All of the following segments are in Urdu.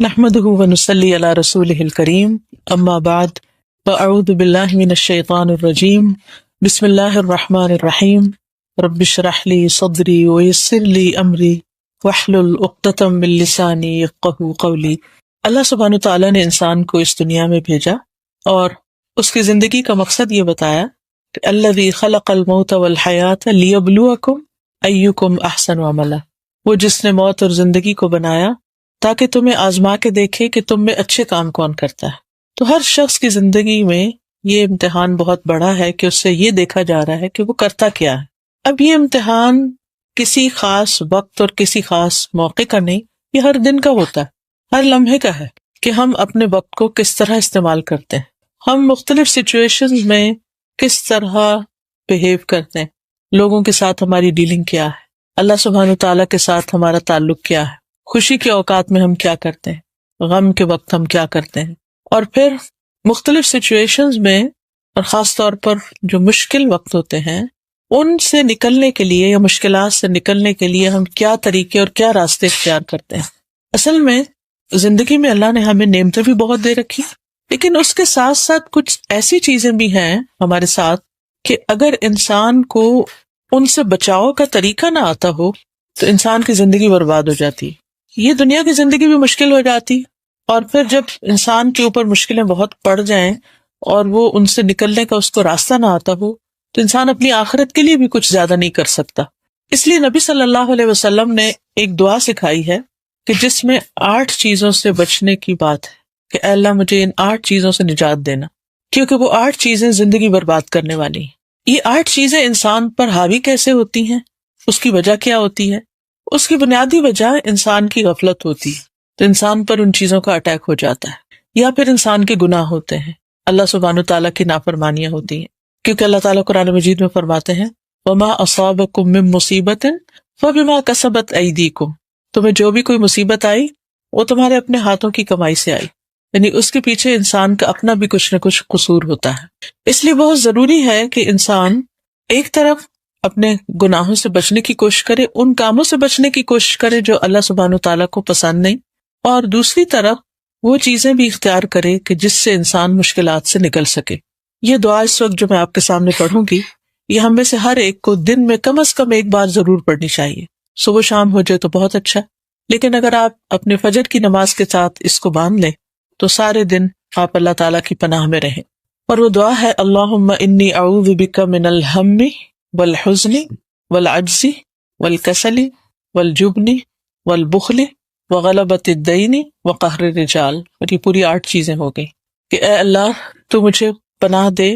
نحمده ونصلي على رسوله الكريم اما بعد فاعوذ بالله من الشيطان الرجيم بسم الله الرحمن الرحيم رب اشرح لي صدري ويسر لي امري واحلل عقدة من لساني يفقهوا قولي۔ اللہ سبحانہ تعالیٰ نے انسان کو اس دنیا میں بھیجا اور اس کی زندگی کا مقصد یہ بتایا کہ الذی خلق الموت والحیاۃ لیبلوکم ایکم احسن عملا، وہ جس نے موت اور زندگی کو بنایا تاکہ تمہیں آزما کے دیکھے کہ تم میں اچھے کام کون کرتا ہے۔ تو ہر شخص کی زندگی میں یہ امتحان بہت بڑا ہے کہ اس سے یہ دیکھا جا رہا ہے کہ وہ کرتا کیا ہے۔ اب یہ امتحان کسی خاص وقت اور کسی خاص موقع کا نہیں، یہ ہر دن کا ہوتا ہے، ہر لمحے کا ہے کہ ہم اپنے وقت کو کس طرح استعمال کرتے ہیں، ہم مختلف سچویشنز میں کس طرح بیہیو کرتے ہیں، لوگوں کے ساتھ ہماری ڈیلنگ کیا ہے، اللہ سبحانہ تعالیٰ کے ساتھ ہمارا تعلق کیا ہے، خوشی کے اوقات میں ہم کیا کرتے ہیں، غم کے وقت ہم کیا کرتے ہیں، اور پھر مختلف سچویشنز میں اور خاص طور پر جو مشکل وقت ہوتے ہیں ان سے نکلنے کے لیے یا مشکلات سے نکلنے کے لیے ہم کیا طریقے اور کیا راستے اختیار کرتے ہیں۔ اصل میں زندگی میں اللہ نے ہمیں نعمتیں بھی بہت دے رکھی، لیکن اس کے ساتھ ساتھ کچھ ایسی چیزیں بھی ہیں ہمارے ساتھ کہ اگر انسان کو ان سے بچاؤ کا طریقہ نہ آتا ہو تو انسان کی زندگی برباد ہو جاتی، یہ دنیا کی زندگی بھی مشکل ہو جاتی، اور پھر جب انسان کے اوپر مشکلیں بہت پڑ جائیں اور وہ ان سے نکلنے کا اس کو راستہ نہ آتا ہو تو انسان اپنی آخرت کے لیے بھی کچھ زیادہ نہیں کر سکتا۔ اس لیے نبی صلی اللہ علیہ وسلم نے ایک دعا سکھائی ہے کہ جس میں 8 چیزوں سے بچنے کی بات ہے کہ اے اللہ مجھے ان 8 چیزوں سے نجات دینا، کیونکہ وہ 8 چیزیں زندگی برباد کرنے والی ہیں۔ یہ 8 چیزیں انسان پر حاوی کیسے ہوتی ہیں، اس کی وجہ کیا ہوتی ہے؟ اس کی بنیادی وجہ انسان کی غفلت ہوتی ہے، تو انسان پر ان چیزوں کا اٹیک ہو جاتا ہے، یا پھر انسان کے گناہ ہوتے ہیں، اللہ سبحانہ تعالیٰ کی نافرمانیاں ہوتی ہیں، کیونکہ اللہ تعالیٰ قرآن مجید میں فرماتے ہیں وَمَا أَصَابَكُم مِّن مُّصِيبَةٍ فَبِمَا كَسَبَتْ أَيْدِيكُم، تمہیں جو بھی کوئی مصیبت آئی وہ تمہارے اپنے ہاتھوں کی کمائی سے آئی، یعنی اس کے پیچھے انسان کا اپنا بھی کچھ نہ کچھ قصور ہوتا ہے۔ اس لیے بہت ضروری ہے کہ انسان ایک طرف اپنے گناہوں سے بچنے کی کوشش کرے، ان کاموں سے بچنے کی کوشش کرے جو اللہ سبحانہ تعالیٰ کو پسند نہیں، اور دوسری طرف وہ چیزیں بھی اختیار کرے کہ جس سے انسان مشکلات سے نکل سکے۔ یہ دعا اس وقت جو میں آپ کے سامنے پڑھوں گی یہ ہم میں سے ہر ایک کو دن میں کم از کم ایک بار ضرور پڑھنی چاہیے، صبح شام ہو جائے تو بہت اچھا، لیکن اگر آپ اپنے فجر کی نماز کے ساتھ اس کو باندھ لیں تو سارے دن آپ اللہ تعالیٰ کی پناہ میں رہیں۔ اور وہ دعا ہے اللہم انی اعوذ بک من الہم والحزن والعجز والکسل والجبن والبخل وغلبۃ الدین وقہر الرجال، اور یہ پوری 8 چیزیں ہو گئی کہ اے اللہ تو مجھے پناہ دے،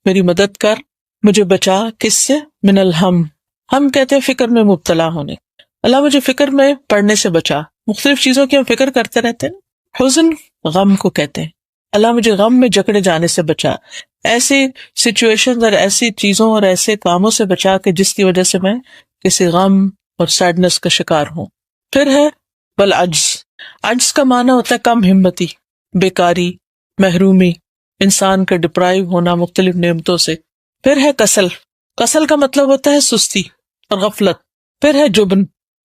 میری مدد کر، مجھے بچا، کس سے؟ من الہم، ہم کہتے ہیں فکر میں مبتلا ہونے، اللہ مجھے فکر میں پڑنے سے بچا، مختلف چیزوں کی ہم فکر کرتے رہتے ہیں۔ حزن غم کو کہتے ہیں، اللہ مجھے غم میں جکڑے جانے سے بچا، ایسی سچویشن اور ایسی چیزوں اور ایسے کاموں سے بچا کہ جس کی وجہ سے میں کسی غم اور سیڈنس کا شکار ہوں۔ پھر ہے والعجز، عجز کا معنی ہوتا ہے کم ہمتی، بیکاری، محرومی، انسان کا ڈپرائیو ہونا مختلف نعمتوں سے۔ پھر ہے کسل، کسل کا مطلب ہوتا ہے سستی اور غفلت۔ پھر ہے جبن،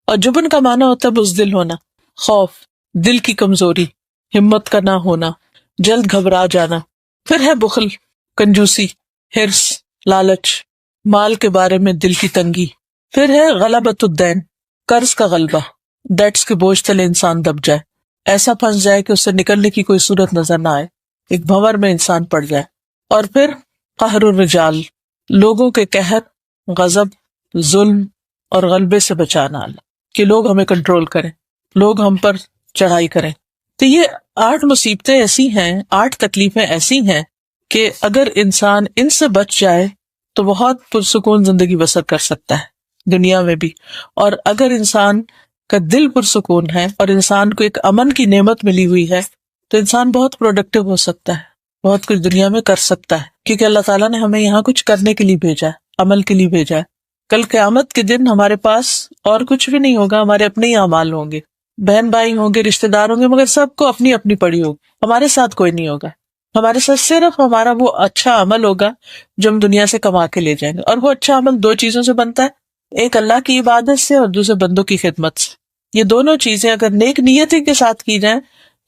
اور جبن کا معنی ہوتا ہے بزدل ہونا، خوف، دل کی کمزوری، ہمت کا نہ ہونا، جلد گھبرا جانا۔ پھر ہے بخل، کنجوسی، حرص، لالچ، مال کے بارے میں دل کی تنگی۔ پھر ہے غلبۃ الدین، قرض کا غلبہ، ڈیٹس کے بوجھ تلے انسان دب جائے، ایسا پھنس جائے کہ اس سے نکلنے کی کوئی صورت نظر نہ آئے، ایک بھنور میں انسان پڑ جائے۔ اور پھر قہر الرجال، لوگوں کے قہر، غضب، ظلم اور غلبے سے بچانا، کہ لوگ ہمیں کنٹرول کریں، لوگ ہم پر چڑھائی کریں۔ تو یہ 8 مصیبتیں ایسی ہیں، 8 تکلیفیں ایسی ہیں کہ اگر انسان ان سے بچ جائے تو بہت پرسکون زندگی بسر کر سکتا ہے دنیا میں بھی، اور اگر انسان کا دل پرسکون ہے اور انسان کو ایک امن کی نعمت ملی ہوئی ہے تو انسان بہت پروڈکٹیو ہو سکتا ہے، بہت کچھ دنیا میں کر سکتا ہے، کیونکہ اللہ تعالیٰ نے ہمیں یہاں کچھ کرنے کے لیے بھیجا ہے، عمل کے لیے بھیجا ہے۔ کل قیامت کے دن ہمارے پاس اور کچھ بھی نہیں ہوگا، ہمارے اپنے ہی اعمال ہوں گے، بہن بھائی ہوں گے، رشتہ دار ہوں گے، مگر سب کو اپنی اپنی پڑی ہوگی، ہمارے ساتھ کوئی نہیں ہوگا، ہمارے ساتھ صرف ہمارا وہ اچھا عمل ہوگا جو ہم دنیا سے کما کے لے جائیں گے۔ اور وہ اچھا عمل 2 چیزوں سے بنتا ہے، ایک اللہ کی عبادت سے اور دوسرے بندوں کی خدمت سے۔ یہ دونوں چیزیں اگر نیک نیتی کے ساتھ کی جائیں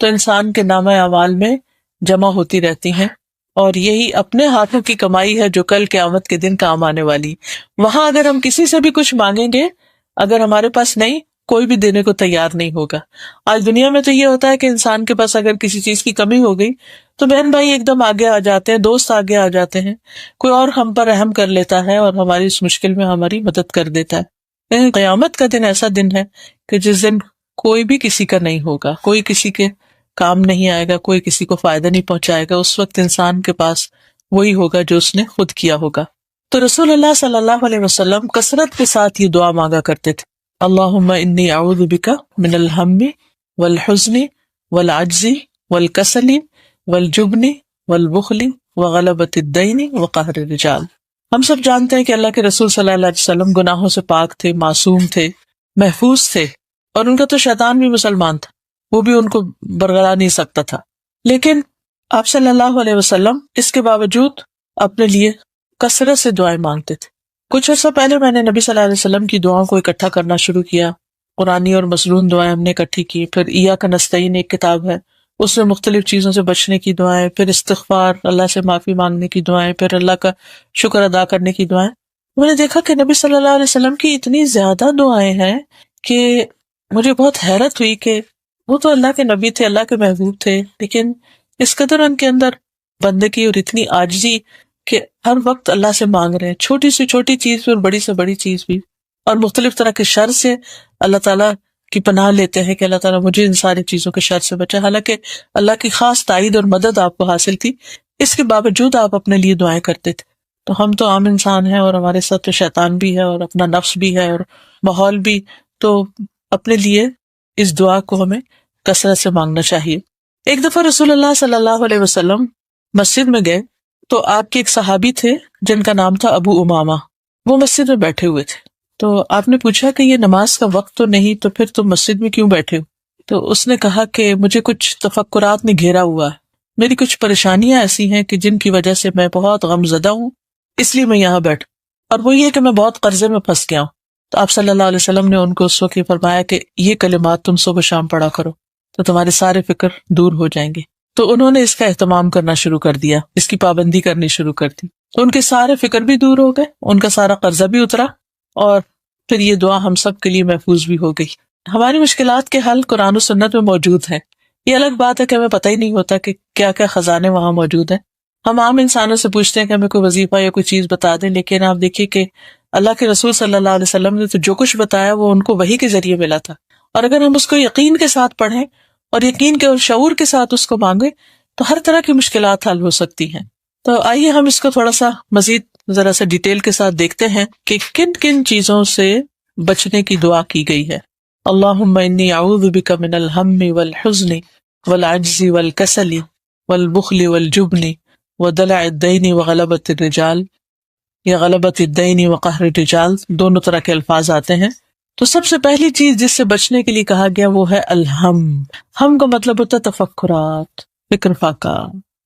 تو انسان کے نامہ اعمال میں جمع ہوتی رہتی ہیں، اور یہی اپنے ہاتھوں کی کمائی ہے جو کل قیامت کے دن کام آنے والی۔ وہاں اگر ہم کسی سے بھی کچھ مانگیں گے، اگر ہمارے پاس نہیں، کوئی بھی دینے کو تیار نہیں ہوگا۔ آج دنیا میں تو یہ ہوتا ہے کہ انسان کے پاس اگر کسی چیز کی کمی ہو گئی تو بہن بھائی ایک دم آگے آ جاتے ہیں، دوست آگے آ جاتے ہیں، کوئی اور ہم پر رحم کر لیتا ہے اور ہماری اس مشکل میں ہماری مدد کر دیتا ہے۔ لیکن قیامت کا دن ایسا دن ہے کہ جس دن کوئی بھی کسی کا نہیں ہوگا، کوئی کسی کے کام نہیں آئے گا، کوئی کسی کو فائدہ نہیں پہنچائے گا۔ اس وقت انسان کے پاس وہی ہوگا جو اس نے خود کیا ہوگا۔ تو رسول اللہ صلی اللہ علیہ وسلم کثرت کے ساتھ یہ دعا مانگا کرتے تھے، اللہم انی اعوذ بک من الہم والحزن والعجز والکسل والجبن والبخل وغلبۃ الدین وقہر الرجال۔ ہم سب جانتے ہیں کہ اللہ کے رسول صلی اللہ علیہ وسلم گناہوں سے پاک تھے، معصوم تھے، محفوظ تھے، اور ان کا تو شیطان بھی مسلمان تھا، وہ بھی ان کو برگلا نہیں سکتا تھا۔ لیکن آپ صلی اللہ علیہ وسلم اس کے باوجود اپنے لیے کثرت سے دعائیں مانگتے تھے۔ کچھ عرصہ پہلے میں نے نبی صلی اللہ علیہ وسلم کی دعاؤں کو اکٹھا کرنا شروع کیا، قرآنی اور مصنون دعائیں ہم نے اکٹھی کی۔ پھر ایاک نستعین ایک کتاب ہے، اس میں مختلف چیزوں سے بچنے کی دعائیں، پھر استغفار، اللہ سے معافی مانگنے کی دعائیں، پھر اللہ کا شکر ادا کرنے کی دعائیں۔ میں نے دیکھا کہ نبی صلی اللہ علیہ وسلم کی اتنی زیادہ دعائیں ہیں کہ مجھے بہت حیرت ہوئی کہ وہ تو اللہ کے نبی تھے، اللہ کے محبوب تھے، لیکن اس قدر ان کے اندر بندگی اور اتنی عاجزی کہ ہر وقت اللہ سے مانگ رہے ہیں، چھوٹی سے چھوٹی چیز بھی اور بڑی سے بڑی چیز بھی، اور مختلف طرح کے شر سے اللہ تعالیٰ کی پناہ لیتے ہیں کہ اللہ تعالیٰ مجھے ان ساری چیزوں کے شر سے بچے۔ حالانکہ اللہ کی خاص تائید اور مدد آپ کو حاصل تھی، اس کے باوجود آپ اپنے لیے دعائیں کرتے تھے۔ تو ہم تو عام انسان ہیں، اور ہمارے ساتھ تو شیطان بھی ہے اور اپنا نفس بھی ہے اور ماحول بھی، تو اپنے لیے اس دعا کو ہمیں کثرت سے مانگنا چاہیے۔ ایک دفعہ رسول اللہ صلی اللہ علیہ وسلم مسجد میں گئے تو آپ کے ایک صحابی تھے جن کا نام تھا ابو امامہ، وہ مسجد میں بیٹھے ہوئے تھے۔ تو آپ نے پوچھا کہ یہ نماز کا وقت تو نہیں، تو پھر تم مسجد میں کیوں بیٹھے ہو؟ تو اس نے کہا کہ مجھے کچھ تفکرات نے گھیرا ہوا ہے، میری کچھ پریشانیاں ایسی ہیں کہ جن کی وجہ سے میں بہت غم زدہ ہوں، اس لیے میں یہاں بیٹھا، اور وہ یہ کہ میں بہت قرضے میں پھنس گیا ہوں۔ تو آپ صلی اللہ علیہ وسلم نے ان کو اس وقت یہ فرمایا کہ یہ کلمات تم صبح شام پڑھا کرو تو تمہارے سارے فکر دور ہو جائیں گے۔ تو انہوں نے اس کا اہتمام کرنا شروع کر دیا، اس کی پابندی کرنی شروع کر دی، تو ان کے سارے فکر بھی دور ہو گئے، ان کا سارا قرضہ بھی اترا، اور پھر یہ دعا ہم سب کے لیے محفوظ بھی ہو گئی۔ ہماری مشکلات کے حل قرآن و سنت میں موجود ہیں، یہ الگ بات ہے کہ ہمیں پتہ ہی نہیں ہوتا کہ کیا کیا خزانے وہاں موجود ہیں۔ ہم عام انسانوں سے پوچھتے ہیں کہ ہمیں کوئی وظیفہ یا کوئی چیز بتا دیں، لیکن آپ دیکھیے کہ اللہ کے رسول صلی اللہ علیہ وسلم نے تو جو کچھ بتایا وہ ان کو وحی کے ذریعے ملا تھا، اور اگر ہم اس کو یقین کے ساتھ پڑھیں اور یقین کے اور شعور کے ساتھ اس کو مانگیں تو ہر طرح کی مشکلات حل ہو سکتی ہیں۔ تو آئیے ہم اس کو تھوڑا سا مزید ذرا سا ڈیٹیل کے ساتھ دیکھتے ہیں کہ کن کن چیزوں سے بچنے کی دعا کی گئی ہے۔ اللہم انی اعوذ بک من الہم والحزن والعجز والکسل والبخل والجبن ودلع الدین وغلبۃ الرجال، یا غلبۃ الدین وقہر الرجال، دونوں طرح کے الفاظ آتے ہیں۔ تو سب سے پہلی چیز جس سے بچنے کے لیے کہا گیا وہ ہے الہم۔ ہم کا مطلب ہوتا ہے تفکرات، فکر فاقہ،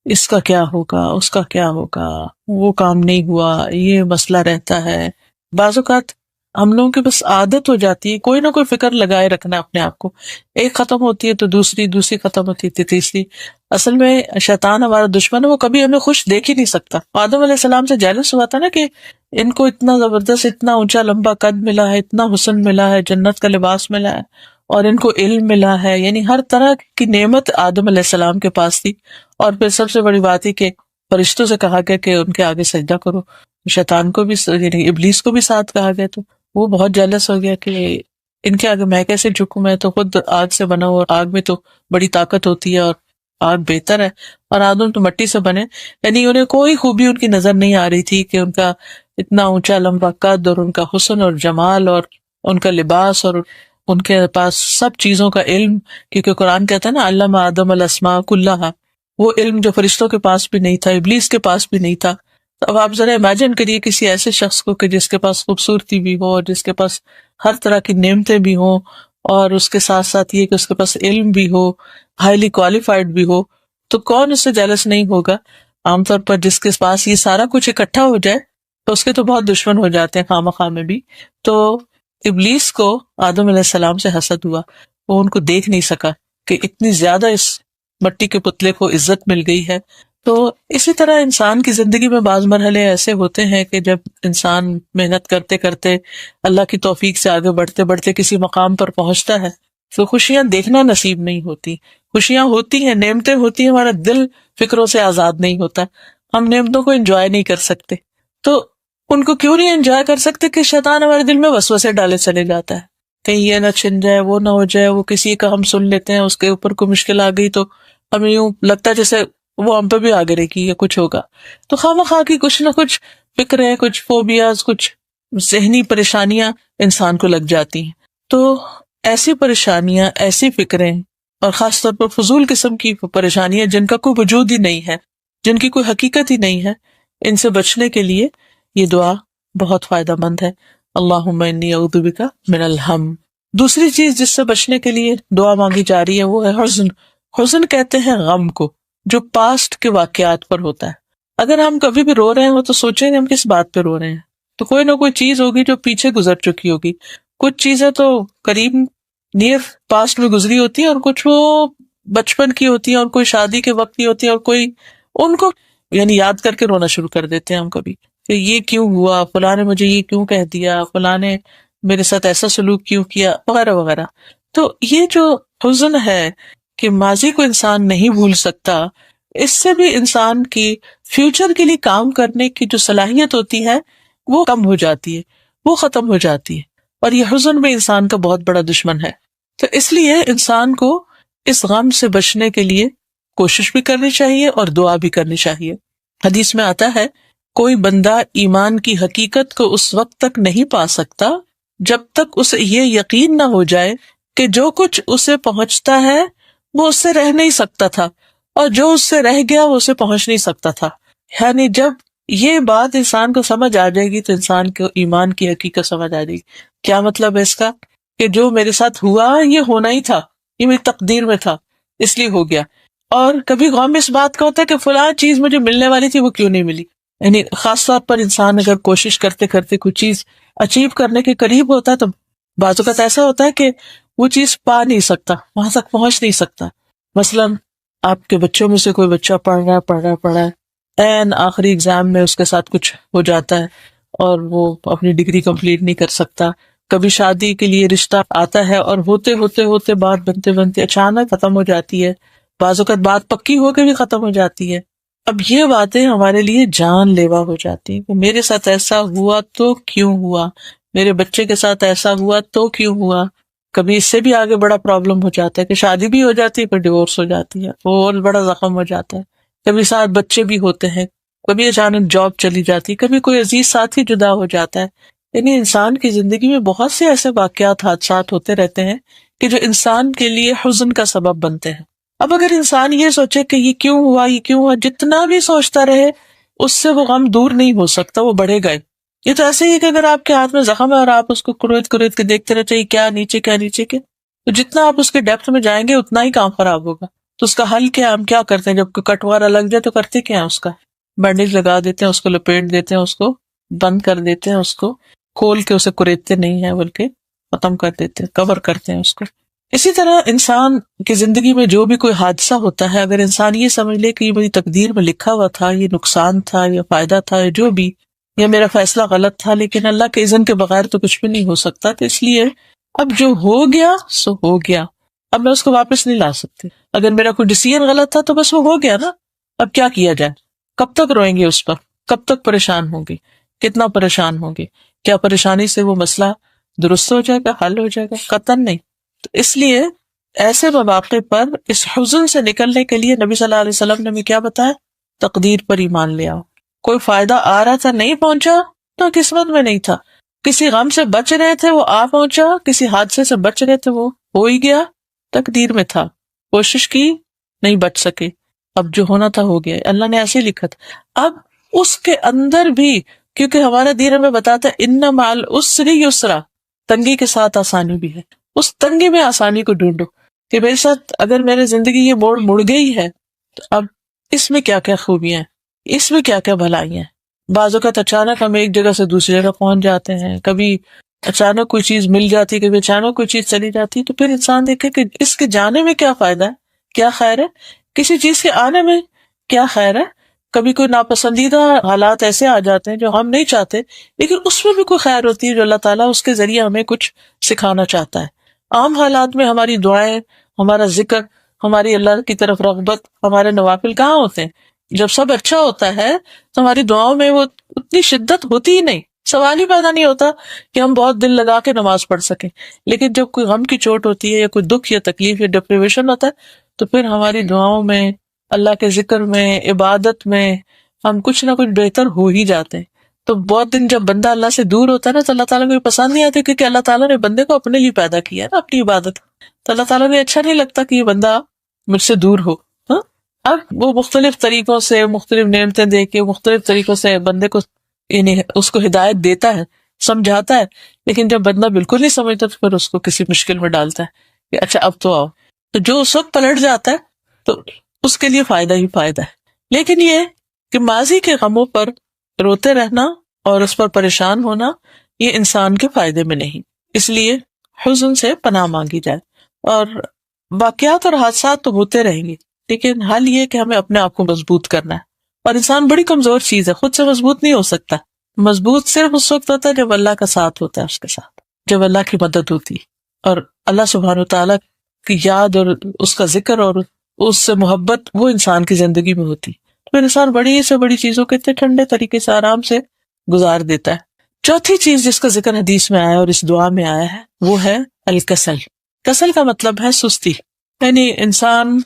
اس کا کیا ہوگا، اس کا کیا ہوگا، وہ کام نہیں ہوا، یہ مسئلہ رہتا ہے۔ بعض اوقات ہم لوگوں کی بس عادت ہو جاتی ہے کوئی نہ کوئی فکر لگائے رکھنا اپنے آپ کو، ایک ختم ہوتی ہے تو دوسری ختم ہوتی ہے تو تیسری۔ اصل میں شیطان ہمارا دشمن ہے، وہ کبھی ہمیں خوش دیکھ ہی نہیں سکتا۔ آدم علیہ السلام سے جیلس ہوا تھا نا کہ ان کو اتنا زبردست، اتنا اونچا لمبا قد ملا ہے، اتنا حسن ملا ہے، جنت کا لباس ملا ہے، اور ان کو علم ملا ہے، یعنی ہر طرح کی نعمت آدم علیہ السلام کے پاس تھی۔ اور پھر سب سے بڑی بات ہے کہ فرشتوں سے کہا گیا کہ ان کے آگے سجدہ کرو، شیطان کو بھی، یعنی ابلیس کو بھی ساتھ کہا گیا، تو وہ بہت جیلس ہو گیا کہ ان کے آگے میں کیسے جھکوں، میں تو خود آگ سے بنا ہوں، اور آگ میں تو بڑی طاقت ہوتی ہے اور آگ بہتر ہے، اور آدم تو مٹی سے بنے۔ یعنی انہیں کوئی خوبی ان کی نظر نہیں آ رہی تھی کہ ان کا اتنا اونچا لمبا قد اور ان کا حسن اور جمال اور ان کا لباس اور ان کے پاس سب چیزوں کا علم، کیونکہ قرآن کہتا ہے نا علم آدم الاسماء کلہا، وہ علم جو فرشتوں کے پاس بھی نہیں تھا، ابلیس کے پاس بھی نہیں تھا۔ اب آپ ذرا امیجن کریے کسی ایسے شخص کو کہ جس کے پاس خوبصورتی بھی ہو اور جس کے پاس ہر طرح کی نعمتیں بھی ہوں، اور اس کے ساتھ ساتھ یہ کہ اس کے پاس علم بھی ہو، ہائیلی کوالیفائڈ بھی ہو، تو کون اس سے جیلس نہیں ہوگا؟ عام طور پر جس کے پاس یہ سارا کچھ اکٹھا ہو جائے تو اس کے تو بہت دشمن ہو جاتے ہیں خواہ مخواہ میں بھی۔ تو ابلیس کو آدم علیہ السلام سے حسد ہوا، وہ ان کو دیکھ نہیں سکا کہ اتنی زیادہ اس مٹی کے پتلے کو عزت مل گئی ہے. تو اسی طرح انسان کی زندگی میں بعض مرحلے ایسے ہوتے ہیں کہ جب انسان محنت کرتے کرتے اللہ کی توفیق سے آگے بڑھتے بڑھتے کسی مقام پر پہنچتا ہے تو خوشیاں دیکھنا نصیب نہیں ہوتی. خوشیاں ہوتی ہیں، نعمتیں ہوتی ہیں، ہمارا دل فکروں سے آزاد نہیں ہوتا، ہم نعمتوں کو انجوائے نہیں کر سکتے. تو ان کو کیوں نہیں انجوائے کر سکتے کہ شیطان ہمارے دل میں وسوسے ڈالے چلے جاتا ہے، کہیں یہ نہ چھن جائے، وہ نہ ہو جائے، وہ کسی کا ہم سن لیتے ہیں، اس کے اوپر کوئی مشکل آ گئی تو ہمیں یوں لگتا ہے جیسے وہ ہم پہ بھی آگے رہے گی یا کچھ ہوگا. تو خواہ کی کچھ نہ کچھ فکریں، کچھ فوبیاز، کچھ ذہنی پریشانیاں انسان کو لگ جاتی ہیں. تو ایسی پریشانیاں، ایسی فکریں، اور خاص طور پر فضول قسم کی پریشانیاں جن کا کوئی وجود ہی نہیں ہے، جن کی کوئی حقیقت ہی نہیں ہے، ان سے بچنے کے لیے یہ دعا بہت فائدہ مند ہے. اللہم انی اعوذ بک من الہم. دوسری چیز جس سے بچنے کے لیے دعا مانگی جا رہی ہے وہ ہے حزن. حزن کہتے ہیں غم کو جو پاسٹ کے واقعات پر ہوتا ہے. اگر ہم کبھی بھی رو رہے ہوں تو سوچیں گے ہم کس بات پہ رو رہے ہیں، تو کوئی نہ کوئی چیز ہوگی جو پیچھے گزر چکی ہوگی. کچھ چیزیں تو قریب نیئر پاسٹ میں گزری ہوتی ہیں اور کچھ وہ بچپن کی ہوتی ہیں اور کوئی شادی کے وقت کی ہوتی ہے، اور کوئی ان کو یعنی یاد کر کے رونا شروع کر دیتے ہیں ہم کبھی کہ یہ کیوں ہوا، فلاں نے مجھے یہ کیوں کہہ دیا، فلاں نے میرے ساتھ ایسا سلوک کیوں کیا، وغیرہ وغیرہ. تو یہ جو حزن ہے کہ ماضی کو انسان نہیں بھول سکتا، اس سے بھی انسان کی فیوچر کے لیے کام کرنے کی جو صلاحیت ہوتی ہے وہ کم ہو جاتی ہے، وہ ختم ہو جاتی ہے، اور یہ حزن بھی انسان کا بہت بڑا دشمن ہے. تو اس لیے انسان کو اس غم سے بچنے کے لیے کوشش بھی کرنی چاہیے اور دعا بھی کرنی چاہیے. حدیث میں آتا ہے کوئی بندہ ایمان کی حقیقت کو اس وقت تک نہیں پا سکتا جب تک اسے یہ یقین نہ ہو جائے کہ جو کچھ اسے پہنچتا ہے وہ اس سے رہ نہیں سکتا تھا، اور جو اس سے رہ گیا وہ اسے پہنچ نہیں سکتا تھا. یعنی جب یہ بات انسان کو سمجھ آ جائے گی تو انسان کو ایمان کی حقیقت سمجھ آ جائے گی. کیا مطلب ہے اس کا؟ کہ جو میرے ساتھ ہوا یہ ہونا ہی تھا، یہ میری تقدیر میں تھا، اس لیے ہو گیا. اور کبھی غم اس بات کا ہوتا ہے کہ فلاں چیز مجھے ملنے والی تھی وہ کیوں نہیں ملی. یعنی خاص طور پر انسان اگر کوشش کرتے کرتے کوئی چیز اچیو کرنے کے قریب ہوتا ہے تو بعض اوقات ایسا ہوتا ہے کہ وہ چیز پا نہیں سکتا، وہاں تک پہنچ نہیں سکتا. مثلاً آپ کے بچوں میں سے کوئی بچہ پڑھ رہا ہے این آخری ایگزام میں اس کے ساتھ کچھ ہو جاتا ہے اور وہ اپنی ڈگری کمپلیٹ نہیں کر سکتا. کبھی شادی کے لیے رشتہ آتا ہے اور ہوتے بات بنتے اچانک ختم ہو جاتی ہے. بعض اوقات بات پکی ہو کے بھی ختم ہو جاتی ہے. اب یہ باتیں ہمارے لیے جان لیوا ہو جاتی ہیں کہ میرے ساتھ ایسا ہوا تو کیوں ہوا، میرے بچے کے ساتھ ایسا ہوا تو کیوں ہوا. کبھی اس سے بھی آگے بڑا پرابلم ہو جاتا ہے کہ شادی بھی ہو جاتی ہے پھر ڈیورس ہو جاتی ہے، اور بڑا زخم ہو جاتا ہے. کبھی ساتھ بچے بھی ہوتے ہیں، کبھی اچانک جاب چلی جاتی، کبھی کوئی عزیز ساتھی جدا ہو جاتا ہے. یعنی انسان کی زندگی میں بہت سے ایسے واقعات، حادثات ہوتے رہتے ہیں کہ جو انسان کے لیے حزن کا سبب بنتے ہیں. اب اگر انسان یہ سوچے کہ یہ کیوں ہوا، جتنا بھی سوچتا رہے اس سے وہ غم دور نہیں ہو سکتا، وہ بڑھے گئے. یہ تو ایسے ہی کہ اگر آپ کے ہاتھ میں زخم ہے اور آپ اس کو کریت کے دیکھتے رہتے ہیں کیا نیچے کے، تو جتنا آپ اس کے ڈیپتھ میں جائیں گے اتنا ہی کام خراب ہوگا. تو اس کا حل کیا؟ ہم کیا کرتے ہیں جب کوئی کٹ وغیرہ لگ جائے تو کرتے کیا ہیں؟ اس کا بینڈیج لگا دیتے ہیں، اس کو لپیٹ دیتے ہیں، اس کو بند کر دیتے ہیں، اس کو کھول کے اسے کریتتے نہیں ہیں بلکہ ختم کر دیتے ہیں، کور کرتے ہیں اس کو. اسی طرح انسان کی زندگی میں جو بھی کوئی حادثہ ہوتا ہے، اگر انسان یہ سمجھ لے کہ یہ میری تقدیر میں لکھا ہوا تھا، یہ نقصان تھا یا فائدہ تھا یا جو بھی، یا میرا فیصلہ غلط تھا، لیکن اللہ کے اذن کے بغیر تو کچھ بھی نہیں ہو سکتا، تو اس لیے اب جو ہو گیا سو ہو گیا، اب میں اس کو واپس نہیں لا سکتی. اگر میرا کوئی ڈیسیژن غلط تھا تو بس وہ ہو گیا نا، اب کیا کیا جائے؟ کب تک روئیں گے اس پر؟ کب تک پریشان ہوں گے؟ کتنا پریشان ہوں گے؟ کیا پریشانی سے وہ مسئلہ درست ہو جائے گا، حل ہو جائے گا؟ قطعاً نہیں. تو اس لیے ایسے مواقع پر اس حزن سے نکلنے کے لیے نبی صلی اللہ علیہ وسلم نے ہمیں کیا بتایا؟ تقدیر پر ایمان لے آؤ. کوئی فائدہ آ رہا تھا نہیں پہنچا تو قسمت میں نہیں تھا. کسی غم سے بچ رہے تھے وہ آ پہنچا، کسی حادثے سے بچ رہے تھے وہ ہو ہی گیا، تقدیر میں تھا. کوشش کی نہیں بچ سکے، اب جو ہونا تھا ہو گیا، اللہ نے ایسے لکھا تھا. اب اس کے اندر بھی کیونکہ ہمارا دین ہمیں بتاتا ہے ان مع العسر یسرا، تنگی کے ساتھ آسانی بھی ہے. اس تنگی میں آسانی کو ڈھونڈو کہ میرے ساتھ اگر میرے زندگی یہ موڑ مڑ گئی ہے تو اب اس میں کیا کیا خوبیاں ہیں، اس میں کیا کیا بھلائیاں ہیں. بعض اوقات اچانک ہم ایک جگہ سے دوسری جگہ پہنچ جاتے ہیں، کبھی اچانک کوئی چیز مل جاتی، کبھی اچانک کوئی چیز چلی جاتی، تو پھر انسان دیکھے کہ اس کے جانے میں کیا فائدہ ہے، کیا خیر ہے، کسی چیز کے آنے میں کیا خیر ہے. کبھی کوئی ناپسندیدہ حالات ایسے آ جاتے ہیں جو ہم نہیں چاہتے، لیکن اس میں بھی کوئی خیر ہوتی ہے جو اللہ تعالیٰ اس کے ذریعے ہمیں کچھ سکھانا چاہتا ہے. عام حالات میں ہماری دعائیں، ہمارا ذکر، ہماری اللہ کی طرف رغبت، ہمارے نوافل کہاں ہوتے ہیں؟ جب سب اچھا ہوتا ہے تو ہماری دعاؤں میں وہ اتنی شدت ہوتی ہی نہیں، سوال ہی پیدا نہیں ہوتا کہ ہم بہت دل لگا کے نماز پڑھ سکیں. لیکن جب کوئی غم کی چوٹ ہوتی ہے یا کوئی دکھ یا تکلیف یا ڈپریویشن ہوتا ہے تو پھر ہماری دعاؤں میں، اللہ کے ذکر میں، عبادت میں ہم کچھ نہ کچھ بہتر ہو ہی جاتے ہیں. تو بہت دن جب بندہ اللہ سے دور ہوتا ہے نا تو اللہ تعالیٰ کو یہ پسند نہیں آتی، کیونکہ اللہ تعالیٰ نے بندے کو اپنے لیے پیدا کیا ہے نا، اپنی عبادت. تو اللہ تعالیٰ کو اچھا نہیں لگتا کہ یہ بندہ مجھ سے دور ہو. ہاں، اب وہ مختلف طریقوں سے، مختلف نعمتیں دے کے، مختلف طریقوں سے بندے کو، یعنی اس کو ہدایت دیتا ہے، سمجھاتا ہے. لیکن جب بندہ بالکل نہیں سمجھتا تو پھر اس کو کسی مشکل میں ڈالتا ہے کہ اچھا اب تو آؤ. تو جو اس وقت پلٹ جاتا ہے تو اس کے لیے فائدہ ہی فائدہ ہے. لیکن یہ کہ ماضی کے غموں پر روتے رہنا اور اس پر پریشان ہونا یہ انسان کے فائدے میں نہیں. اس لیے حزن سے پناہ مانگی جائے. اور واقعات اور حادثات تو ہوتے رہیں گے، لیکن حل یہ کہ ہمیں اپنے آپ کو مضبوط کرنا ہے. اور انسان بڑی کمزور چیز ہے، خود سے مضبوط نہیں ہو سکتا. مضبوط صرف اس وقت ہوتا ہے جب اللہ کا ساتھ ہوتا ہے اس کے ساتھ، جب اللہ کی مدد ہوتی اور اللہ سبحانہ وتعالیٰ کی یاد اور اس کا ذکر اور اس سے محبت وہ انسان کی زندگی میں ہوتی. پھر انسان بڑی سے بڑی چیزوں کے اتنے ٹھنڈے طریقے سے آرام سے گزار دیتا ہے. چوتھی چیز جس کا ذکر حدیث میں آیا اور اس دعا میں آیا ہے وہ ہے الکسل. کسل کا مطلب ہے سستی، یعنی انسان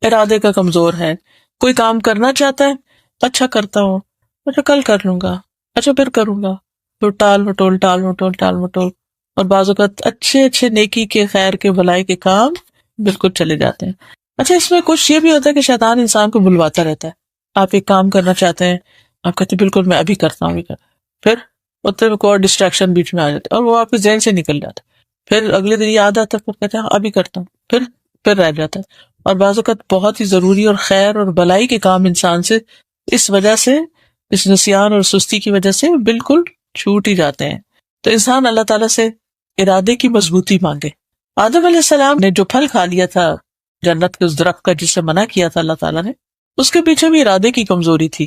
ارادے کا کمزور ہے. کوئی کام کرنا چاہتا ہے، اچھا کرتا ہوں، اچھا کل کر لوں گا، اچھا پھر کروں گا، تو ٹال مٹول ٹال مٹول ٹال مٹول. اور بعض اوقات اچھے اچھے نیکی کے، خیر کے، بھلائی کے کام بالکل چلے جاتے ہیں. اچھا اس میں کچھ یہ بھی ہوتا ہے کہ شیطان انسان کو بلواتا رہتا ہے. آپ ایک کام کرنا چاہتے ہیں، آپ کہتے ہیں بالکل میں ابھی کرتا ہوں، ابھی کرتا ہوں. پھر اتنے میں کوئی اور ڈسٹریکشن بیچ میں آ جاتا ہے اور وہ آپ کے ذہن سے نکل جاتا ہے. پھر اگلے دن یاد آتا ہے، پھر کہتے ہیں ابھی کرتا ہوں، پھر رہ جاتا ہے. اور بعض اوقات بہت ہی ضروری اور خیر اور بھلائی کے کام انسان سے اس وجہ سے، اس نسیان اور سستی کی وجہ سے بالکل چھوٹ ہی جاتے ہیں. تو انسان اللہ تعالیٰ سے ارادے کی مضبوطی مانگے. آدم علیہ السلام نے جو پھل کھا لیا تھا جنت کے اس درخت کا جس سے منع کیا تھا اللہ تعالیٰ نے، اس کے پیچھے بھی ارادے کی کمزوری تھی.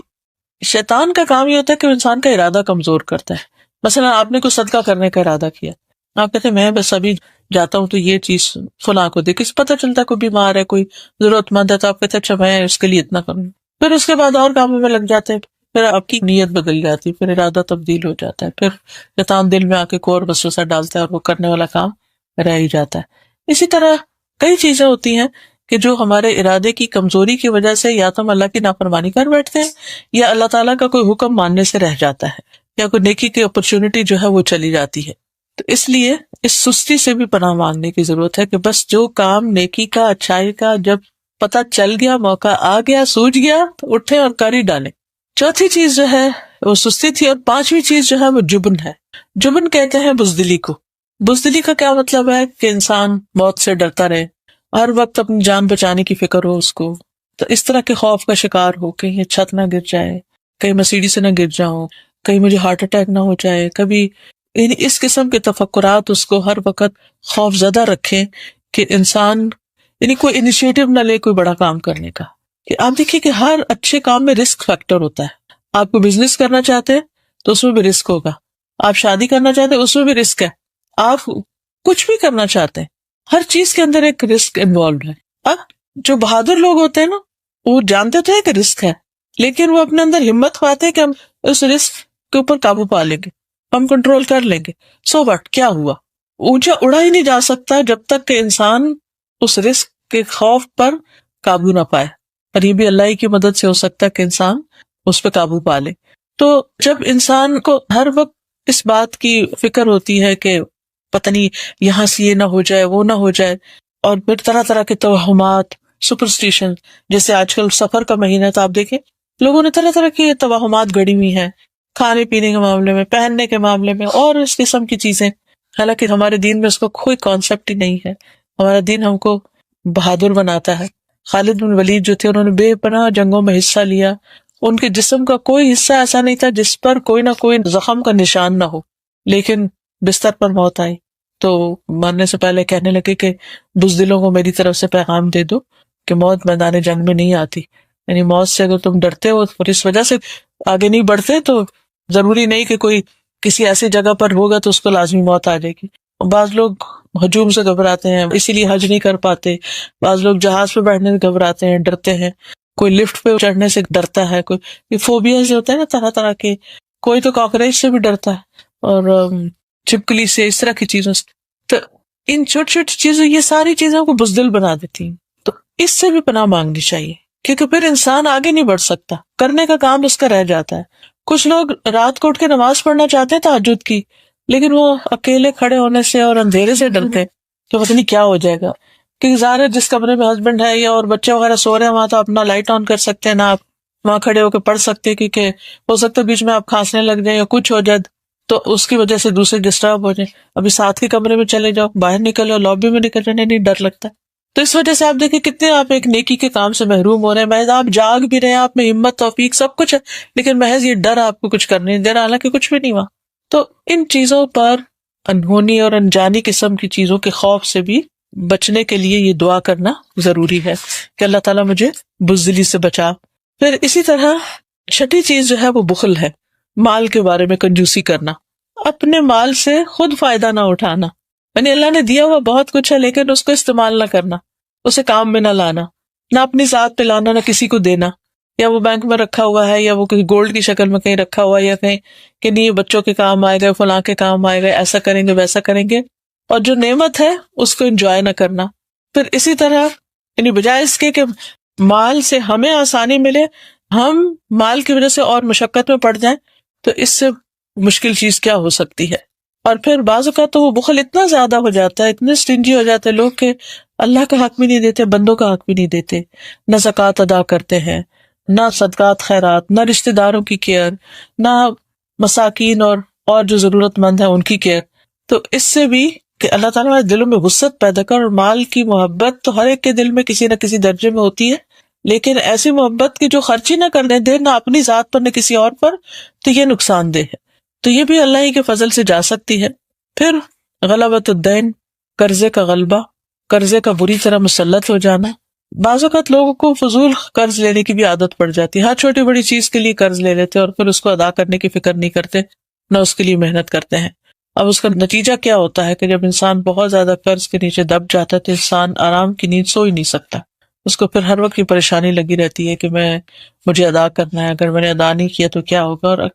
شیطان کا کام یہ ہوتا ہے کہ وہ انسان کا ارادہ کمزور کرتا ہے. مثلا آپ نے کوئی صدقہ کرنے کا ارادہ کیا، آپ کہتے ہیں میں بس ابھی جاتا ہوں تو یہ چیز فلاں کو دے. کسی پتہ چلتا ہے کوئی بیمار ہے، کوئی ضرورت مند ہے، تو آپ کہتے ہیں اچھا میں اس کے لیے اتنا کروں. پھر اس کے بعد اور کاموں میں لگ جاتے ہیں، پھر آپ کی نیت بدل جاتی ہے، پھر ارادہ تبدیل ہو جاتا ہے. پھر شیطان دل میں آ کے کوئی اور وسوسہ ڈالتا ہے اور وہ کرنے والا کام رہ ہی جاتا ہے. اسی طرح کئی چیزیں ہوتی ہیں کہ جو ہمارے ارادے کی کمزوری کی وجہ سے یا تو ہم اللہ کی نافرمانی کر بیٹھتے ہیں یا اللہ تعالیٰ کا کوئی حکم ماننے سے رہ جاتا ہے، یا کوئی نیکی کی اپرچونٹی جو ہے وہ چلی جاتی ہے. تو اس لیے اس سستی سے بھی پناہ مانگنے کی ضرورت ہے کہ بس جو کام نیکی کا، اچھائی کا جب پتہ چل گیا، موقع آ گیا، سوج گیا تو اٹھیں اور کر ہی ڈالیں. چوتھی چیز جو ہے وہ سستی تھی. اور پانچویں چیز جو ہے وہ جبن ہے. جبن کہتے ہیں بزدلی کو. بزدلی کا کیا مطلب ہے کہ انسان موت سے ڈرتا رہے، ہر وقت اپنی جان بچانے کی فکر ہو اس کو. تو اس طرح کے خوف کا شکار ہو، کہیں یہ چھت نہ گر جائے، کہیں میں سیڑھی سے نہ گر جاؤں، کہیں مجھے ہارٹ اٹیک نہ ہو جائے، کبھی یعنی اس قسم کے تفکرات اس کو ہر وقت خوف زدہ رکھیں کہ انسان یعنی کوئی انیشیٹو نہ لے کوئی بڑا کام کرنے کا. کہ آپ دیکھیے کہ ہر اچھے کام میں رسک فیکٹر ہوتا ہے. آپ کو بزنس کرنا چاہتے ہیں تو اس میں بھی رسک ہوگا، آپ شادی کرنا چاہتے ہیں اس میں بھی رسک ہے، آپ کچھ بھی کرنا چاہتے ہیں، ہر چیز کے اندر ایک رسک انوالوڈ ہے. اب جو بہادر لوگ ہوتے ہیں نا وہ جانتے تو ہے کہ رسک ہے، لیکن وہ اپنے اندر ہمت پاتے ہیں کہ ہم اس رسک کے اوپر قابو پا لیں گے، ہم کنٹرول کر لیں گے. سو وٹ، کیا ہوا؟ اونچا اڑا ہی نہیں جا سکتا جب تک کہ انسان اس رسک کے خوف پر قابو نہ پائے. اور یہ بھی اللہ ہی کی مدد سے ہو سکتا ہے کہ انسان اس پہ قابو پا لے. تو جب انسان کو ہر وقت اس بات کی فکر ہوتی ہے کہ پتہ نہیں یہاں سے یہ نہ ہو جائے، وہ نہ ہو جائے، اور پھر طرح طرح کے توہمات، سپرسٹیشن، جیسے آج کل سفر کا مہینہ تو آپ دیکھیں لوگوں نے طرح طرح کی توہمات گڑی ہوئی ہیں، کھانے پینے کے معاملے میں، پہننے کے معاملے میں، اور اس قسم کی چیزیں. حالانکہ ہمارے دین میں اس کا کوئی کانسیپٹ ہی نہیں ہے. ہمارا دین ہم کو بہادر بناتا ہے. خالد بن ولید جو تھے انہوں نے بے پناہ جنگوں میں حصہ لیا، ان کے جسم کا کوئی حصہ ایسا نہیں تھا جس پر کوئی نہ کوئی زخم کا نشان نہ ہو، لیکن بستر پر موت آئی تو مرنے سے پہلے کہنے لگے کہ بزدلوں کو میری طرف سے پیغام دے دو کہ موت میدان جنگ میں نہیں آتی. یعنی موت سے اگر تم ڈرتے ہو اور اس وجہ سے آگے نہیں بڑھتے تو ضروری نہیں کہ کوئی کسی ایسی جگہ پر ہوگا تو اس کو لازمی موت آ جائے گی. بعض لوگ ہجوم سے گھبراتے ہیں اسی لیے حج نہیں کر پاتے. بعض لوگ جہاز پہ بیٹھنے سے گھبراتے ہیں، ڈرتے ہیں. کوئی لفٹ پہ چڑھنے سے ڈرتا ہے. کوئی یہ فوبیا سے ہوتا ہے نا طرح طرح کے. کوئی تو کاکروچ سے بھی ڈرتا ہے اور چھپکلی سے، اس طرح کی چیزوں سے. تو ان چھوٹی چھوٹی چیزیں یہ ساری چیزوں کو بزدل بنا دیتی ہیں. تو اس سے بھی پناہ مانگنی چاہیے کیونکہ پھر انسان آگے نہیں بڑھ سکتا، کرنے کا کام اس کا رہ جاتا ہے. کچھ لوگ رات کو اٹھ کے نماز پڑھنا چاہتے ہیں تہجد کی، لیکن وہ اکیلے کھڑے ہونے سے اور اندھیرے سے ڈرتے ہیں کہ پتہ نہیں کیا ہو جائے گا. کیونکہ ظاہر ہے جس کمرے میں ہسبینڈ ہے یا اور بچے وغیرہ سو رہے ہیں وہاں تو اپنا لائٹ آن کر سکتے ہیں، نہ آپ وہاں کھڑے ہو کے پڑھ سکتے ہیں کیونکہ ہو سکتا ہے بیچ میں آپ کھانسنے لگ جائیں یا کچھ ہو جائے تو اس کی وجہ سے دوسرے ڈسٹرب ہو جائیں. ابھی ساتھ کے کمرے میں چلے جاؤ، باہر نکلو، لابی میں نکل جانے نہیں ڈر لگتا. تو اس وجہ سے آپ دیکھیں کتنے آپ ایک نیکی کے کام سے محروم ہو رہے ہیں. محض آپ جاگ بھی رہے ہیں، آپ میں ہمت، توفیق سب کچھ ہے، لیکن محض یہ ڈر آپ کو کچھ کرنے نہیں دے رہا، حالانکہ کچھ بھی نہیں ہوا. تو ان چیزوں پر، انہونی اور انجانی قسم کی چیزوں کے خوف سے بھی بچنے کے لیے یہ دعا کرنا ضروری ہے کہ اللہ تعالیٰ مجھے بزدلی سے بچا. پھر اسی طرح چھٹی چیز جو ہے وہ بخل ہے. مال کے بارے میں کنجوسی کرنا، اپنے مال سے خود فائدہ نہ اٹھانا. یعنی اللہ نے دیا ہوا بہت کچھ ہے لیکن اس کو استعمال نہ کرنا، اسے کام میں نہ لانا، نہ اپنی ذات پہ لانا، نہ کسی کو دینا. یا وہ بینک میں رکھا ہوا ہے یا وہ کہیں گولڈ کی شکل میں کہیں رکھا ہوا ہے یا کہیں کہ نہیں یہ بچوں کے کام آئے گا، فلاں کے کام آئے گا، ایسا کریں گے ویسا کریں گے، اور جو نعمت ہے اس کو انجوائے نہ کرنا. پھر اسی طرح یعنی بجائے اس کے کہ مال سے ہمیں آسانی ملے، ہم مال کی وجہ سے اور مشقت میں پڑ جائیں، تو اس سے مشکل چیز کیا ہو سکتی ہے. اور پھر بعض اوقات تو وہ بخل اتنا زیادہ ہو جاتا ہے، اتنے سٹنجی ہو جاتے ہیں لوگ کہ اللہ کا حق بھی نہیں دیتے، بندوں کا حق بھی نہیں دیتے، نہ زکوٰۃ ادا کرتے ہیں، نہ صدقات خیرات، نہ رشتہ داروں کی کیئر، نہ مساکین اور جو ضرورت مند ہیں ان کی کیئر. تو اس سے بھی کہ اللہ تعالیٰ ہمارے دلوں میں وسعت پیدا کر. اور مال کی محبت تو ہر ایک کے دل میں کسی نہ کسی درجے میں ہوتی ہے، لیکن ایسی محبت کی جو خرچی نہ کرنے دے، نہ اپنی ذات پر نہ کسی اور پر، تو یہ نقصان دہ ہے. تو یہ بھی اللہ ہی کے فضل سے جا سکتی ہے. پھر غلبۃ الدین، قرضے کا غلبہ، قرضے کا بری طرح مسلط ہو جانا. بعض اوقات لوگوں کو فضول قرض لینے کی بھی عادت پڑ جاتی ہے. ہر چھوٹی بڑی چیز کے لیے قرض لے لیتے اور پھر اس کو ادا کرنے کی فکر نہیں کرتے، نہ اس کے لیے محنت کرتے ہیں. اب اس کا نتیجہ کیا ہوتا ہے کہ جب انسان بہت زیادہ قرض کے نیچے دب جاتا ہے تو انسان آرام کی نیند سو ہی نہیں سکتا. اس کو پھر ہر وقت کی پریشانی لگی رہتی ہے کہ مجھے ادا کرنا ہے، اگر میں نے ادا نہیں کیا تو کیا ہوگا. اور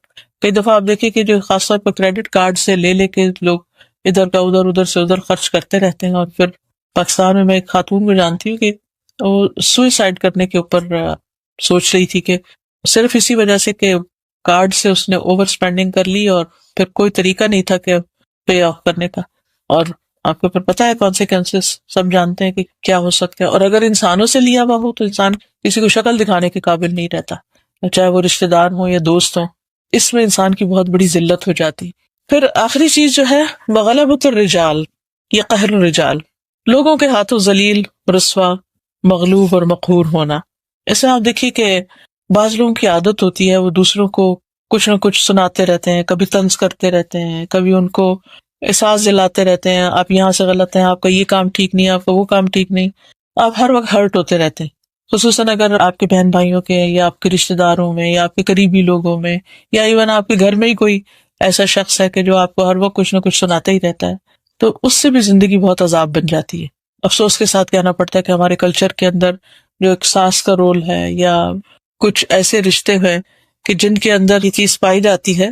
کئی دفعہ آپ دیکھیں کہ جو خاص طور پر کریڈٹ کارڈ سے لے کے لوگ ادھر کا ادھر سے ادھر خرچ کرتے رہتے ہیں. اور پھر پاکستان میں ایک خاتون کو جانتی ہوں کہ وہ سوئسائڈ کرنے کے اوپر سوچ رہی تھی کہ صرف اسی وجہ سے کہ کارڈ سے اس نے اوور اسپینڈنگ کر لی اور پھر کوئی طریقہ نہیں تھا کہ پے آف کرنے کا. اور آپ کو پھر پتہ ہے کانسیکوینسز سب جانتے ہیں کہ کیا ہو سکتا ہے. اور اگر انسانوں سے لیا ہوا ہو تو انسان کسی کو شکل دکھانے کے قابل نہیں رہتا، چاہے وہ رشتہ دار ہوں یا دوست ہوں. اس میں انسان کی بہت بڑی ذلت ہو جاتی. پھر آخری چیز جو ہے غلبۃ الرجال یا قہر الرجال، لوگوں کے ہاتھوں ذلیل، رسوا، مغلوب اور مقہور ہونا. ایسے آپ دیکھیے کہ بعض لوگوں کی عادت ہوتی ہے وہ دوسروں کو کچھ نہ کچھ سناتے رہتے ہیں، کبھی طنز کرتے رہتے ہیں، کبھی ان کو احساس دلاتے رہتے ہیں آپ یہاں سے غلط ہیں، آپ کا یہ کام ٹھیک نہیں، آپ کا وہ کام ٹھیک نہیں. آپ ہر وقت ہرٹ ہوتے رہتے ہیں، خصوصاً اگر آپ کے بہن بھائیوں کے یا آپ کے رشتہ داروں میں یا آپ کے قریبی لوگوں میں یا ایون آپ کے گھر میں ہی کوئی ایسا شخص ہے کہ جو آپ کو ہر وقت کچھ نہ کچھ سناتا ہی رہتا ہے. تو اس سے بھی زندگی بہت عذاب بن جاتی ہے. افسوس کے ساتھ کہنا پڑتا ہے کہ ہمارے کلچر کے اندر جو ایک ساس کا رول ہے یا کچھ ایسے رشتے ہیں کہ جن کے اندر یہ چیز پائی جاتی ہے.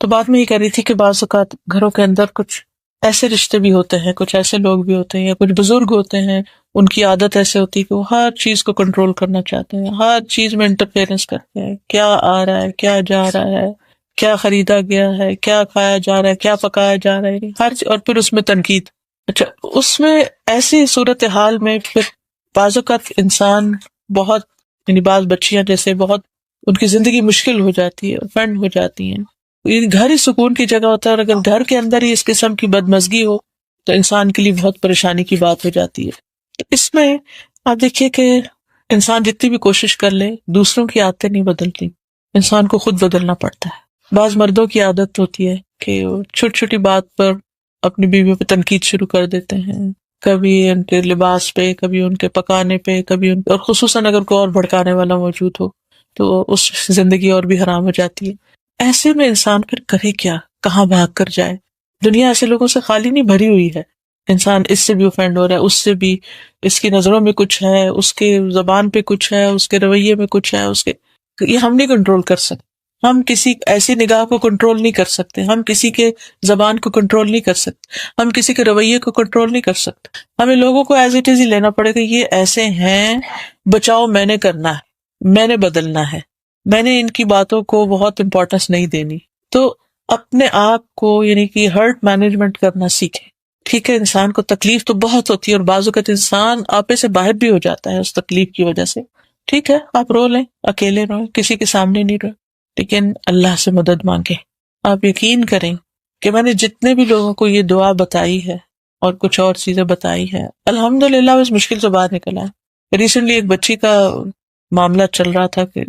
تو بات میں یہ کہہ رہی تھی کہ بعض اوقات گھروں کے اندر کچھ ایسے رشتے بھی ہوتے ہیں، کچھ ایسے لوگ بھی ہوتے ہیں یا کچھ بزرگ ہوتے ہیں، ان کی عادت ایسے ہوتی ہے کہ وہ ہر چیز کو کنٹرول کرنا چاہتے ہیں، ہر چیز میں انٹرفیئرنس کرتے ہیں، کیا آ رہا ہے، کیا جا رہا ہے، کیا خریدا گیا ہے، کیا کھایا جا رہا ہے، کیا پکایا جا رہا ہے، ہر اور پھر اس میں تنقید. اچھا، اس میں ایسی صورتحال میں پھر بعض اوقات انسان بہت یعنی بعض بچیاں جیسے بہت ان کی زندگی مشکل ہو جاتی ہے، افینڈ ہو جاتی ہیں. گھر ہی سکون کی جگہ ہوتا ہے اور اگر گھر کے اندر ہی اس قسم کی بدمزگی ہو تو انسان کے لیے بہت پریشانی کی بات ہو جاتی ہے. اس میں آپ دیکھیے کہ انسان جتنی بھی کوشش کر لے دوسروں کی عادتیں نہیں بدلتی، انسان کو خود بدلنا پڑتا ہے. بعض مردوں کی عادت ہوتی ہے کہ وہ چھوٹی چھوٹی بات پر اپنی بیویوں پہ تنقید شروع کر دیتے ہیں، کبھی ان کے لباس پہ، کبھی ان کے پکانے پہ، کبھی ان، اور خصوصاً اگر کوئی اور بھڑکانے والا موجود ہو تو اس زندگی اور بھی حرام ہو جاتی ہے۔ ایسے میں انسان پھر کرے کیا، کہاں بھاگ کر جائے؟ دنیا ایسے لوگوں سے خالی نہیں بھری ہوئی ہے، انسان اس سے بھی اوفینڈ ہو رہا ہے، اس سے بھی، اس کی نظروں میں کچھ ہے، اس کے زبان پہ کچھ ہے، اس کے رویے میں کچھ ہے، اس کے، یہ ہم نہیں کنٹرول کر سکتے۔ ہم کسی ایسی نگاہ کو کنٹرول نہیں کر سکتے، ہم کسی کے زبان کو کنٹرول نہیں کر سکتے، ہم کسی کے رویے کو کنٹرول نہیں کر سکتے۔ ہمیں لوگوں کو ایز اٹ از ہی لینا پڑے گا، یہ ایسے ہیں، بچاؤ میں نے کرنا ہے، میں نے بدلنا ہے، میں نے ان کی باتوں کو بہت امپورٹنس نہیں دینی۔ تو اپنے آپ کو یعنی کہ ہرٹ مینجمنٹ کرنا سیکھیں۔ ٹھیک ہے، انسان کو تکلیف تو بہت ہوتی ہے، اور بعض اوقات انسان آپے سے باہر بھی ہو جاتا ہے اس تکلیف کی وجہ سے۔ ٹھیک ہے، آپ رو لیں، اکیلے روئیں، کسی کے سامنے نہیں روئیں، لیکن اللہ سے مدد مانگیں۔ آپ یقین کریں کہ میں نے جتنے بھی لوگوں کو یہ دعا بتائی ہے اور کچھ اور چیزیں بتائی ہیں، الحمدللہ اس مشکل سے باہر نکلا ہے۔ ریسنٹلی ایک بچی کا معاملہ چل رہا تھا کہ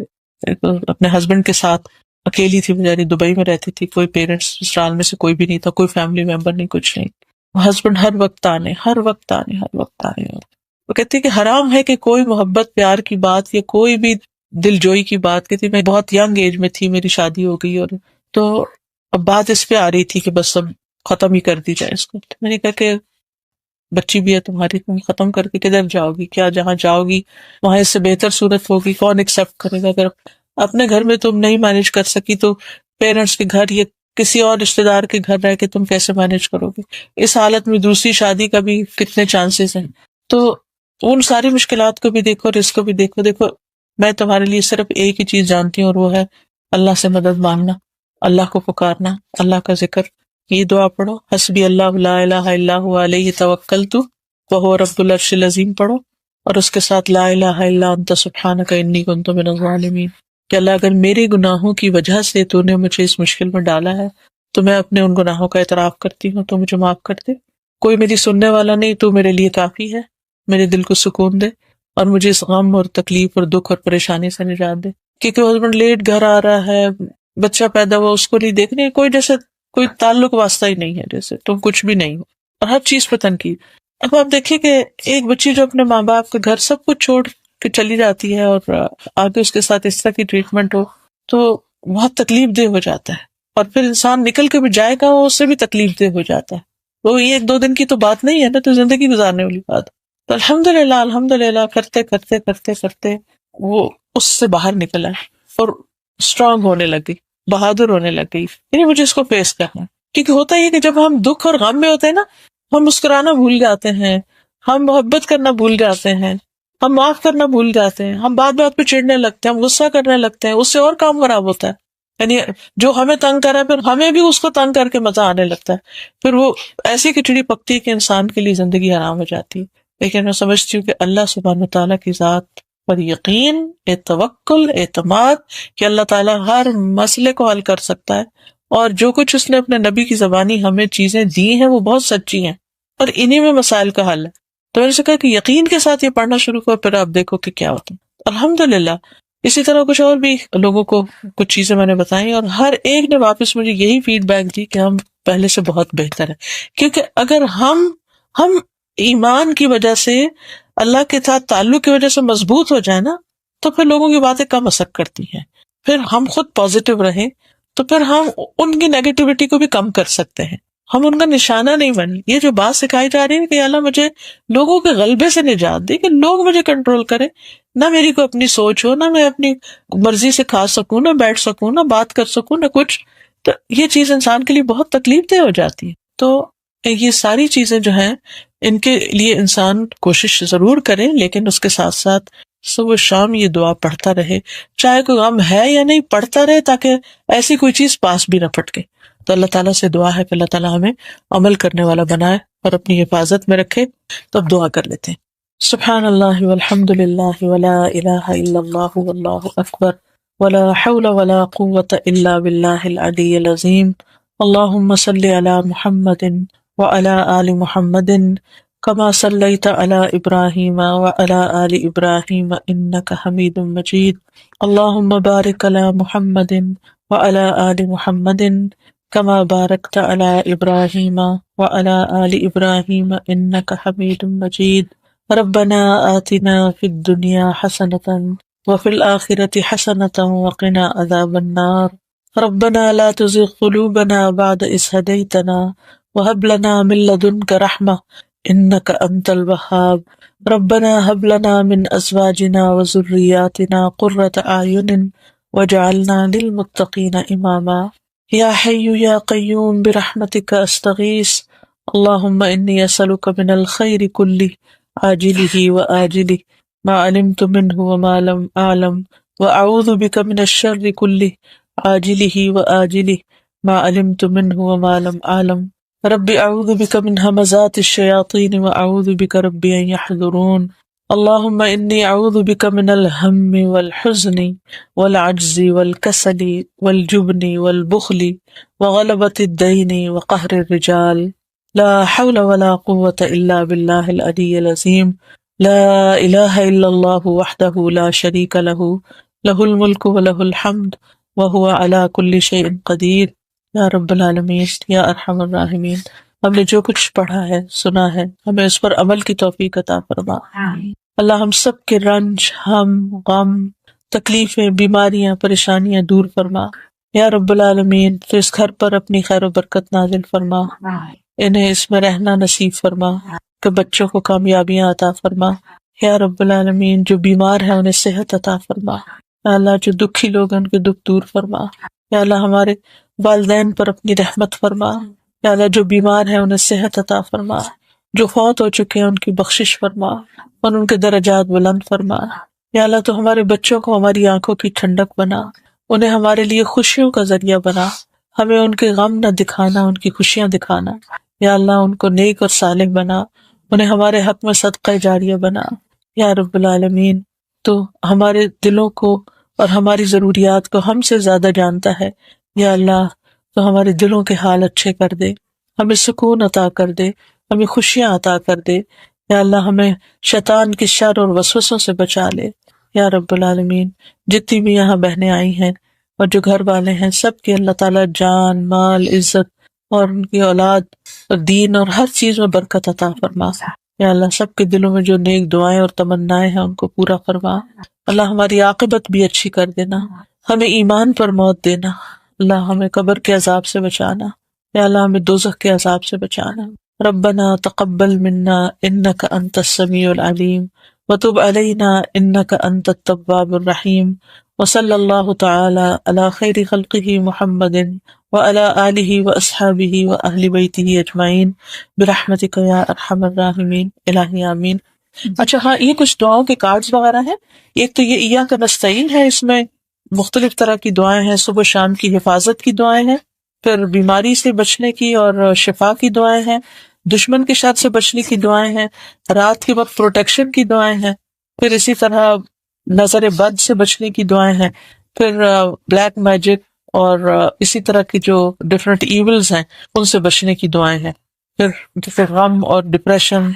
اپنے ہسبینڈ کے ساتھ اکیلی تھی، بیچاری دبئی میں رہتی تھی، کوئی پیرنٹس سسرال میں سے کوئی بھی نہیں تھا، کوئی فیملی ممبر نہیں، کچھ نہیں۔ ہسبینڈ ہر وقت آنے، ہر وقت آنے، ہر وقت آنے۔ وہ کہتی کہ حرام ہے کہ کوئی محبت پیار کی بات یا کوئی بھی دل جوئی کی بات، کہتی میں بہت ینگ ایج میں تھی، میری شادی ہو گئی، اور تو اب بات اس پہ آ رہی تھی کہ بس سب ختم ہی کر دی جائے اس کو۔ میں نے کہا کہ بچی بھی ہے تمہاری، تم ختم کر کے کدھر جاؤ گی؟ کیا جہاں جاؤ گی وہاں اس سے بہتر صورت ہوگی؟ کون ایکسپٹ کرے گا؟ اگر اپنے گھر میں تم نہیں مینج کر سکی تو پیرنٹس کے گھر یا کسی اور رشتے دار کے گھر رہ کے تم کیسے مینج کرو گے؟ اس حالت میں دوسری شادی کا بھی کتنے چانسز ہیں؟ تو ان ساری مشکلات کو بھی دیکھو اور اس کو بھی دیکھو۔ دیکھو میں تمہارے لیے صرف ایک ہی چیز جانتی ہوں، اور وہ ہے اللہ سے مدد مانگنا، اللہ کو پکارنا، اللہ کا ذکر۔ یہ دعا پڑھو، حسبی اللہ لا الہ الا هو علیہ توکلت وہو رب العرش العظیم پڑھو، اور اس کے ساتھ لا الہ الا انت سبحانک انی کنت من الظالمین، کہ اللہ اگر میرے گناہوں کی وجہ سے تو نے مجھے اس مشکل میں ڈالا ہے تو میں اپنے ان گناہوں کا اعتراف کرتی ہوں، تو مجھے معاف کر دے۔ کوئی میری سننے والا نہیں، تو میرے لیے کافی ہے، میرے دل کو سکون دے اور مجھے اس غم اور تکلیف اور دکھ اور پریشانی سے نجات دے۔ کیونکہ ہسبینڈ لیٹ گھر آ رہا ہے، بچہ پیدا ہوا، اس کو نہیں دیکھنے، کوئی جیسے کوئی تعلق واسطہ ہی نہیں ہے، جیسے تم کچھ بھی نہیں ہو، اور ہر چیز پہ تنقید۔ اب آپ دیکھیے کہ ایک بچی جو اپنے ماں باپ کے گھر سب کچھ چھوڑ کے چلی جاتی ہے اور آگے اس کے ساتھ اس طرح کی ٹریٹمنٹ ہو تو بہت تکلیف دہ ہو جاتا ہے، اور پھر انسان نکل کے بھی جائے گا وہ اس سے بھی تکلیف دہ ہو جاتا ہے۔ وہ ایک دو دن کی تو بات نہیں ہے نا، تو زندگی گزارنے والی بات۔ تو الحمدللہ کرتے کرتے کرتے کرتے وہ اس سے باہر نکلا اور اسٹرانگ ہونے لگ گئی، بہادر ہونے لگ گئی، یعنی مجھے اس کو فیس کرنا ہے۔ کیونکہ ہوتا یہ کہ جب ہم دکھ اور غم میں ہوتے ہیں نا، ہم مسکرانا بھول جاتے ہیں، ہم محبت کرنا بھول جاتے ہیں، ہم معاف کرنا بھول جاتے ہیں، ہم بات بات پہ چڑھنے لگتے ہیں، ہم غصہ کرنے لگتے ہیں، اس سے اور کام خراب ہوتا ہے۔ یعنی جو ہمیں تنگ کرا پھر ہمیں بھی اس کو تنگ کر کے مزہ آنے لگتا ہے، پھر وہ ایسی کھچڑی پکتی ہے کہ انسان کے لیے زندگی حرام ہو جاتی ہے۔ لیکن میں سمجھتی ہوں کہ اللہ سبحانہ تعالیٰ کی ذات پر یقین، توکل، اعتماد کہ اللہ تعالیٰ ہر مسئلے کو حل کر سکتا ہے، اور جو کچھ اس نے اپنے نبی کی زبانی ہمیں چیزیں دی ہیں وہ بہت سچی ہیں، اور انہی میں مسائل کا حل ہے۔ تو میں نے کہا کہ یقین کے ساتھ یہ پڑھنا شروع کرو، پھر آپ دیکھو کہ کیا ہوتا ہے۔ الحمدللہ اسی طرح کچھ اور بھی لوگوں کو کچھ چیزیں میں نے بتائی، اور ہر ایک نے واپس مجھے یہی فیڈ بیک دی کہ ہم پہلے سے بہت بہتر ہیں۔ کیونکہ اگر ہم ایمان کی وجہ سے، اللہ کے ساتھ تعلق کی وجہ سے مضبوط ہو جائے نا، تو پھر لوگوں کی باتیں کم اثر کرتی ہیں، پھر ہم خود پازیٹیو رہیں تو پھر ہم ان کی نیگیٹیوٹی کو بھی کم کر سکتے ہیں، ہم ان کا نشانہ نہیں بنے۔ یہ جو بات سکھائی جا رہی ہے کہ اللہ مجھے لوگوں کے غلبے سے نجات دے، کہ لوگ مجھے کنٹرول کریں، نہ میری کو اپنی سوچ ہو، نہ میں اپنی مرضی سے کھا سکوں، نہ بیٹھ سکوں، نہ بات کر سکوں، نہ کچھ، تو یہ چیز انسان کے لیے بہت تکلیف دہ ہو جاتی ہے۔ تو یہ ساری چیزیں جو ہیں ان کے لیے انسان کوشش ضرور کرے، لیکن اس کے ساتھ ساتھ صبح شام یہ دعا پڑھتا رہے، چاہے کوئی غم ہے یا نہیں، پڑھتا رہے، تاکہ ایسی کوئی چیز پاس بھی نہ پھٹکے۔ تو اللہ تعالیٰ سے دعا ہے کہ اللہ تعالیٰ ہمیں عمل کرنے والا بنائے اور اپنی حفاظت میں رکھے۔ تو اب دعا کر لیتے ہیں۔ سبحان اللہ والحمد للہ ولا الہ الا اللہ واللہ اکبر ولا حول ولا قوة الا باللہ العلی العظیم۔ اللہم صلی علی محمد وعلی آل محمد كما صليت على إبراهيم وعلى آل إبراهيم إنك حميد مجيد۔ اللهم بارك على محمد وعلى آل محمد كما باركت على إبراهيم وعلى آل إبراهيم إنك حميد مجيد. ربنا آتنا في الدنيا حسنة وفي الآخرة حسنة وقنا عذاب النار. ربنا لا تزغ قلوبنا بعد إذ هديتنا وهب لنا من لدنك رحمة إنك أنت الوهاب. ربنا هب لنا من أزواجنا وذرياتنا قرة أعين وجعلنا للمتقين إماما. یا حی یا قیوم برحمتک استغیث. اللہم انی اسألک من الخیر کلہ عاجلہ وآجلہ ما علمت منہ وما لم اعلم واعوذ بک من الشر کلہ عاجلہ وآجلہ ما علمت منہ وما لم اعلم. رب اعوذ بک من ہمزات الشیاطین واعوذ بک رب ان یحضرون. اللہم انی اعوذ بک من الہم والحزن والعجز والکسل والجبن والبخل وغلبۃ الدین وقہر الرجال. لا حول ولا قوة الا باللہ العلی العظیم. لا الہ الا اللہ وحدہ لا شریک لہ لہ الملک ولہ الحمد وہو علی کل شیء قدیر. یا رب العالمین یا ارحم الراحمین، ہم نے جو کچھ پڑھا ہے سنا ہے ہمیں اس پر عمل کی توفیق عطا فرما. اللہ ہم سب کے رنج، ہم، غم، تکلیفیں، بیماریاں، پریشانیاں دور فرما. یا رب العالمین تو اس گھر پر اپنی خیر و برکت نازل فرما، انہیں اس میں رہنا نصیب فرما، کہ بچوں کو کامیابیاں عطا فرما. یا رب العالمین جو بیمار ہیں انہیں صحت عطا فرما. یا اللہ جو دکھی لوگ ہیں ان کے دکھ دور فرما. یا اللہ ہمارے والدین پر اپنی رحمت فرما. یا اللہ جو بیمار ہیں انہیں صحت عطا فرما، جو فوت ہو چکے ہیں ان کی بخشش فرما اور ان کے درجات بلند فرما. یا اللہ تو ہمارے بچوں کو ہماری آنکھوں کی ٹھنڈک بنا، انہیں ہمارے لیے خوشیوں کا ذریعہ بنا، ہمیں ان کے غم نہ دکھانا، ان کی خوشیاں دکھانا. یا اللہ ان کو نیک اور صالح بنا، انہیں ہمارے حق میں صدقہ جاریہ بنا. یا رب العالمین تو ہمارے دلوں کو اور ہماری ضروریات کو ہم سے زیادہ جانتا ہے. یا اللہ تو ہمارے دلوں کے حال اچھے کر دے، ہمیں سکون عطا کر دے، ہمیں خوشیاں عطا کر دے. یا اللہ ہمیں شیطان کی شر اور وسوسوں سے بچا لے. یا رب العالمین جتنی بھی یہاں بہنیں آئی ہیں اور جو گھر والے ہیں سب کے اللہ تعالیٰ جان، مال، عزت اور ان کی اولاد اور دین اور ہر چیز میں برکت عطا فرما. یا اللہ سب کے دلوں میں جو نیک دعائیں اور تمنائیں ہیں ان کو پورا فرما. اللہ ہماری عاقبت بھی اچھی کر دینا، ہمیں ایمان پر موت دینا. اللہ ہمیں قبر کے عذاب سے بچانا. یا اللہ ہمیں دوزخ کے عذاب سے بچانا. ربنا تقبل منا انک انت السمیع العلیم وتب علینا انک انت التواب الرحیم. وصلی اللہ تعالی علی خیر خلقہ محمد وعلی آلہ واصحابہ واہل بیتہ اجمعین برحمتک یا ارحم الراحمین. الہی آمین. اچھا ہاں، یہ کچھ دعاؤں کے کارڈز وغیرہ ہیں. ایک تو یہ ایاک نستعین ہے، اس میں مختلف طرح کی دعائیں ہیں، صبح شام کی حفاظت کی دعائیں ہیں، پھر بیماری سے بچنے کی اور شفا کی دعائیں ہیں، دشمن کے شر سے بچنے کی دعائیں ہیں، رات کے وقت پروٹیکشن کی دعائیں ہیں، پھر اسی طرح نظر بد سے بچنے کی دعائیں ہیں، پھر بلیک میجک اور اسی طرح کی جو ڈفرینٹ ایولز ہیں ان سے بچنے کی دعائیں ہیں، پھر غم اور ڈپریشن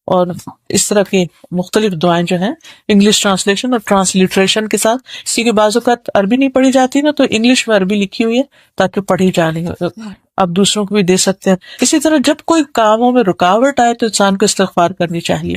اور اس طرح کی مختلف دعائیں جو ہیں انگلش ٹرانسلیشن اور ٹرانسلیٹریشن کے ساتھ. اسی کے بعض اوقات عربی نہیں پڑھی جاتی نا، تو انگلش میں عربی لکھی ہوئی ہے تاکہ پڑھی جانی ہو، آپ دوسروں کو بھی دے سکتے ہیں. اسی طرح جب کوئی کاموں میں رکاوٹ آئے تو انسان کو استغفار کرنی چاہیے،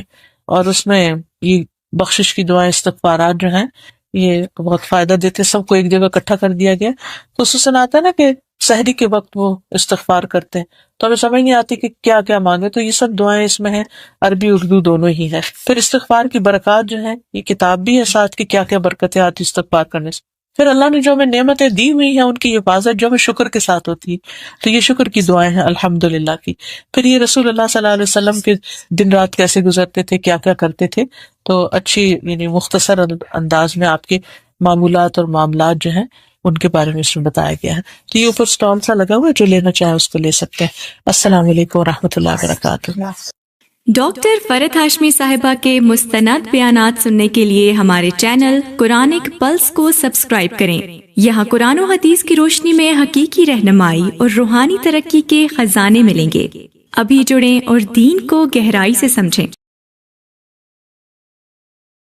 اور اس میں یہ بخشش کی دعائیں، استغفارات جو ہیں یہ بہت فائدہ دیتے. سب کو ایک جگہ اکٹھا کر دیا گیا. خصوصاً آتا ہے نا کہ سحری کے وقت وہ استغفار کرتے ہیں تو ہمیں سمجھ نہیں آتی کہ کیا کیا مانگے، تو یہ سب دعائیں اس میں ہیں، عربی اردو دونوں ہی ہیں. پھر استغفار کی برکات جو ہیں، یہ کتاب بھی ہے ساتھ کی کیا کیا برکتیں آتی استغفار کرنے سے. پھر اللہ نے جو ہمیں نعمتیں دی ہوئی ہیں ان کی حفاظت جو ہمیں شکر کے ساتھ ہوتی ہے، تو یہ شکر کی دعائیں ہیں الحمدللہ کی. پھر یہ رسول اللہ صلی اللہ علیہ وسلم کے دن رات کیسے گزرتے تھے، کیا کیا کرتے تھے، تو اچھی یعنی مختصر انداز میں آپ کے معمولات اور معاملات جو ہیں ان کے بارے میں اس میں بتایا گیا ہے. تو یہ اوپر اسٹال سا لگا ہوا ہے، جو لینا چاہے اس کو لے سکتے ہیں. السلام علیکم ورحمۃ اللہ وبرکاتہ. ڈاکٹر فرحت ہاشمی صاحبہ کے مستند بیانات سننے کے لیے ہمارے چینل قرآنک پلس کو سبسکرائب کریں. یہاں قرآن و حدیث کی روشنی میں حقیقی رہنمائی اور روحانی ترقی کے خزانے ملیں گے. ابھی جڑیں اور دین کو گہرائی سے سمجھیں.